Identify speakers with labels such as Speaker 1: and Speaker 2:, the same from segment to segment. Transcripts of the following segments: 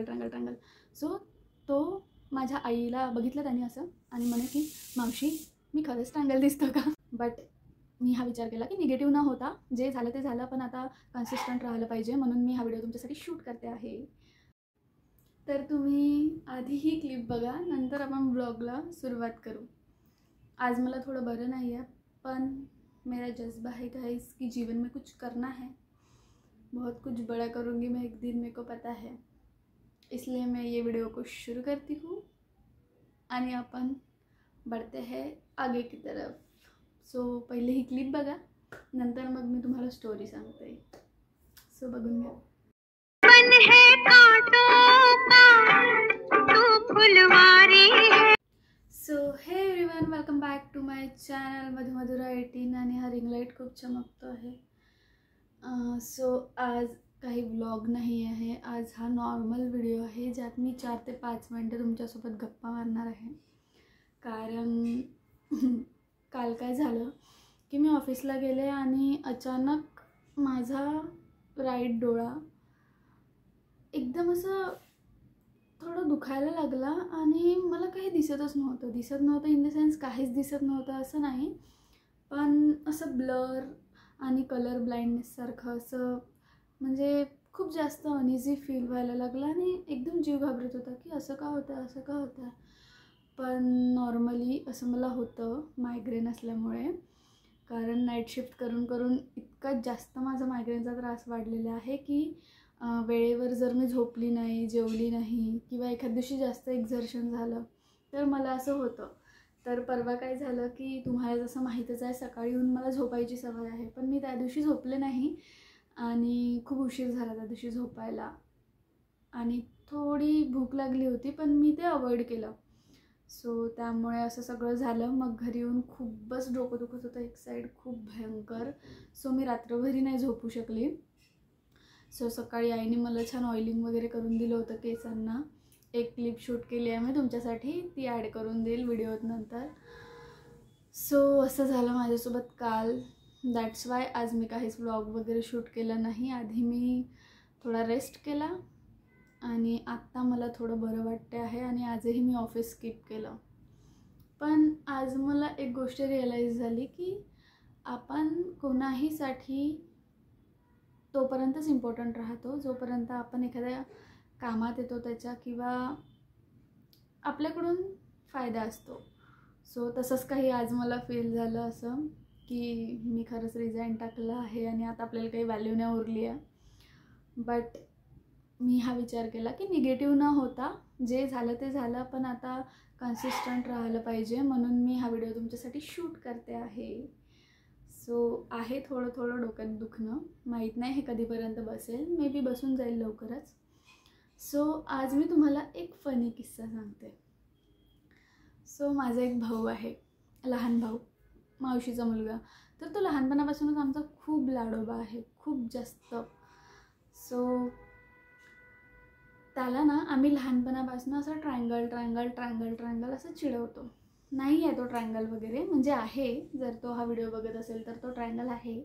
Speaker 1: Triangle triangle triangle. So तो माझ्या आईला बघितलं त्यांनी असं आणि म्हणे की मावशी मी खरंच ट्रायंगल दिसतो का. बट मी हा विचार केला की निगेटिव्ह न होता जे झालं ते झालं, पण आता कन्सिस्टंट राहिलं पाहिजे म्हणून मी हा व्हिडिओ तुमच्यासाठी शूट करते आहे. तर तुम्ही आधी ही क्लिप बघा, नंतर आपण ब्लॉगला सुरुवात करू. आज मला थोडं बरं नहीं है, पण मेरा जज्बा है गाइस कि जीवन में कुछ करना है, बहुत कुछ बड़ा करूँगी मैं एक दिन, मेरे को पता है. इसलिए मैं ये वीडियो को शुरू करती हूँ आणि अपन बढ़ते हैं आगे की तरफ. सो पहिले ही क्लिप बघा, नंतर मग मी तुम्हाला स्टोरी सांगते. सो बघून घ्या. So hey everyone, welcome back to my channel Madhumadhura 18. आणि हा रिंग लाईट खूप चमकतो आहे. सो आज काही व्लॉग नाही आहे, आज हा नॉर्मल व्हिडिओ आहे ज्यात मी 4 ते 5 मिनटं तुमच्यासोबत गप्पा मारणार आहे. कारण काल काय झालं की मी ऑफिसला गेले आणि अचानक माझा राईट डोळा एकदम असं थोडं दुखायला लागला आणि मला काही दिसत नव्हतं इन द सेन्स काहीच दिसत नव्हतं असं नाही, पण असं ब्लर आणि कलर ब्लाइंडनेससारखं असं, म्हणजे खूप जास्त अनइझी फील व्हायला लागला आणि एकदम जीव घाबरत होता की असं का होतं. पण नॉर्मली असं मला होतं मायग्रेन असल्यामुळे, कारण नाईट शिफ्ट करून इतका जास्त माझा मायग्रेनचा त्रास वाढलेला आहे की वेळेवर जर मी झोपली नाही, जेवली नाही किंवा एखाद दिवशी जास्त एक्झर्शन झालं तर मला असं होतं. तर परवा काय झालं की तुम्हाला जसं माहीतच आहे, सकाळी येऊन मला झोपायची सवय आहे, पण मी त्या दिवशी झोपले नाही आणि खूप उशीर झाला त्या दिवशी झोपायला आणि थोडी भूक लागली होती, पण मी ते अवॉइड केलं. सो त्यामुळे असं सगळं झालं. मग घरी येऊन खूपच डोकं दुखत होतं एक साईड, खूप भयंकर. सो मी रात्रभरी नाही झोपू शकली. सो सकाळी आईने मला छान ऑइलिंग वगैरे करून दिलं होतं केसांना. एक क्लिप शूट केली आहे मी तुमच्यासाठी, ती ॲड करून देईल व्हिडिओत नंतर. सो असं झालं माझ्यासोबत काल. दॅट्स वाय आज मी काहीच व्लॉग वगैरे शूट केलं नाही. आधी मी थोडा रेस्ट केला आणि आत्ता मला थोडं बरं वाटते आहे आणि आजही मी ऑफिस स्किप केलं. पण आज मला एक गोष्ट रिअलाईज झाली की आपण कोणाहीसाठी तोपर्यंतच इम्पॉर्टंट राहतो जोपर्यंत आपण एखाद्या कामात येतो त्याच्या, किंवा आपल्याकडून फायदा असतो. सो तसंच काही आज मला फील झालं असं की मी खरंच रिझाईन टाकलं आहे आणि आता आपल्याला काही व्हॅल्यू नाही उरली आहे. बट मी हा विचार केला की निगेटिव्ह न होता जे झालं ते झालं, पण आता कन्सिस्टंट राहिलं पाहिजे म्हणून मी हा व्हिडिओ तुमच्यासाठी शूट करते आहे. सो आहे थोडं डोक्यात दुखणं, माहीत नाही हे कधीपर्यंत बसेल, मे बी बसून जाईल लवकरच. सो आज मी तुम्हाला एक फनी किस्सा सांगते. सो माझा एक भाऊ आहे, लहान भाऊ, मावशीचा मुलगा. तर तो लहानपणापासूनच आमचा खूप लाडोबा आहे, खूप जास्त. सो त्याला ना आम्ही लहानपणापासून असं ट्रायंगल असं चिडवतो. नाही आहे तो ट्रायंगल वगैरे, म्हणजे आहे, जर तो हा व्हिडिओ बघत असेल तर तो ट्रायंगल आहे,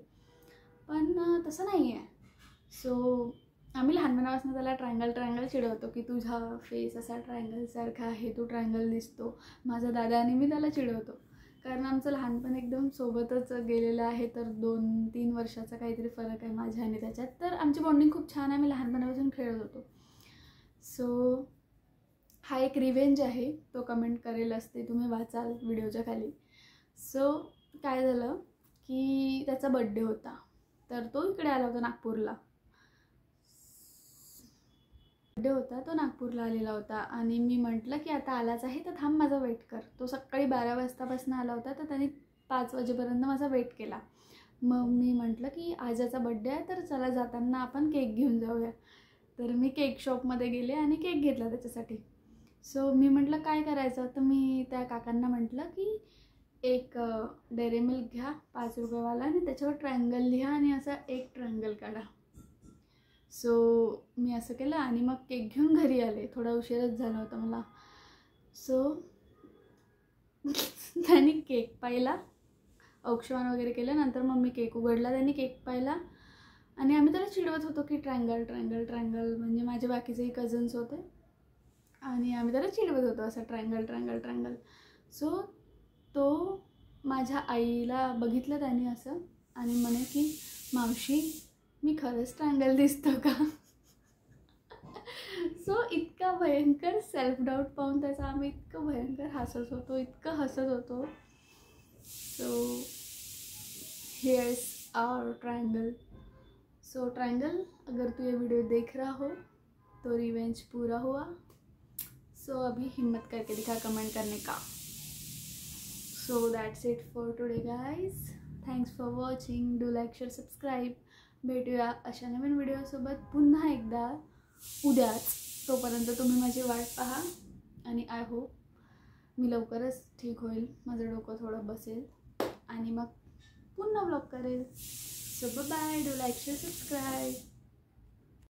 Speaker 1: पण तसं नाही आहे. सो आम्ही लहानपणापासून त्याला ट्रायंगल चिडवतो की तुझा फेस असा ट्रायंगलसारखा आहे, तू ट्रायंगल दिसतो. माझा दादा आणि मी त्याला चिडवतो, कारण आमचं लहानपण एकदम सोबतच गेलेलं आहे. तर 2-3 वर्षाचा काहीतरी फरक आहे माझ्या आणि त्याच्यात. तर आमची बॉन्डिंग खूप छान आहे, आम्ही लहानपणापासून खेळत होतो. सो हा एक रिव्हेंज आहे, तो कमेंट करेल असते, तुम्ही वाचाल व्हिडिओच्या खाली. सो काय झालं की त्याचा बड्डे होता, तर तो इकडे आला होता नागपूरला. बड्डे होता, तो नागपूरला आलेला होता आणि मी म्हटलं की आता आलाच आहे तर थांब माझा वेट कर. तो सकाळी 12 वाजतापासून आला होता, तर त्याने 5 वाजेपर्यंत माझा वेट केला. मग मी म्हटलं की आज याचा बड्डे आहे तर चला जाताना आपण केक घेऊन जाऊया. तर मी केक शॉपमध्ये गेले आणि केक घेतला त्याच्यासाठी. सो मी म्हटलं काय करायचं, तर मी त्या काकांना म्हटलं की एक डेअरी मिल्क घ्या 5 रुपयेवाला आणि त्याच्यावर ट्रायंगल लिहा आणि असा एक ट्रायंगल काढा. सो मी असं केलं आणि मग केक घेऊन घरी आले. थोडा उशीरच झाला होता मला. सो त्यांनी केक पाहिला, औक्षण वगैरे केलं. नंतर मग मी केक उघडला, त्यांनी केक पाहिला आणि आम्ही त्याला चिडवत होतो की ट्रायंगल ट्रायंगल ट्रायंगल, म्हणजे माझे बाकीचेही कझन्स होते आणि आम्ही त्याला चिडवत होतो असं ट्रायंगल ट्रायंगल ट्रायंगल. सो तो माझ्या आईला बघितलं त्याने असं आणि म्हणे की मावशी मी खरंच ट्रायंगल दिसतो का? सो इतका भयंकर सेल्फ डाऊट पाहून त्याचा आम्ही इतकं भयंकर हसत होतो, इतकं हसत होतो. सो हियर्स आवर ट्रायंगल. सो ट्रायंगल, अगर तू ये वीडियो देख रहा हो तो रिवेंज पूरा हुआ. सो अभी हिम्मत करके दिखा कमेंट करने का. So that's it for today guys. Thanks for watching. Do like, share, subscribe. भेटूया अशा नवीन व्हिडिओसोबत पुन्हा एकदा उद्याच. तोपर्यंत तुम्ही माझी वाट पहा आणि आय होप मी लवकरच ठीक होईल, माझं डोकं थोडं बसेल आणि मग पुन्हा व्लॉग करेल. So bye. Do like, share, subscribe.